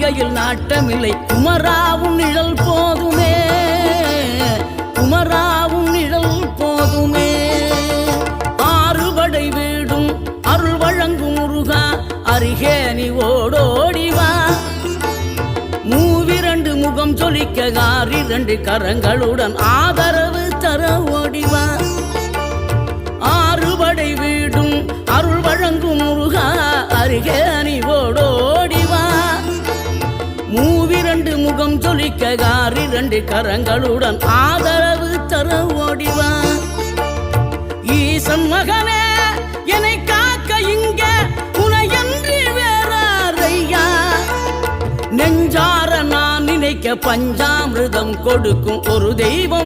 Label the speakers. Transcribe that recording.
Speaker 1: காரிகையில் நாட்டமில்லை குமராவும் நிழல் போதுமே, குமராவும் நிழல் போதுமே. ஆறுபடை வீடும் அருள் வழங்கும் முருகா அருகே நீ ஓடோடிவா. மூவிரண்டு முகம் சொலிக்க ஆறிரண்டு கரங்களுடன் ஆதரவு தர ஓடிவா. ஆறுபடை வீடும் அருள் வழங்கும் முருகா அருகே நீ ஓடோடிவா. மூவிரண்டு முகம் சொலிக்க ஆறிரண்டு கரங்களுடன் ஆதரவு தர ஓடிவா. ஈசன் மகனே என்னை காக்க இங்க உனையன்றி வேறாரையா. நெஞ்சார நான் நினைக்க பஞ்சாமிர்தம் கொடுக்கும் ஒரு தெய்வம்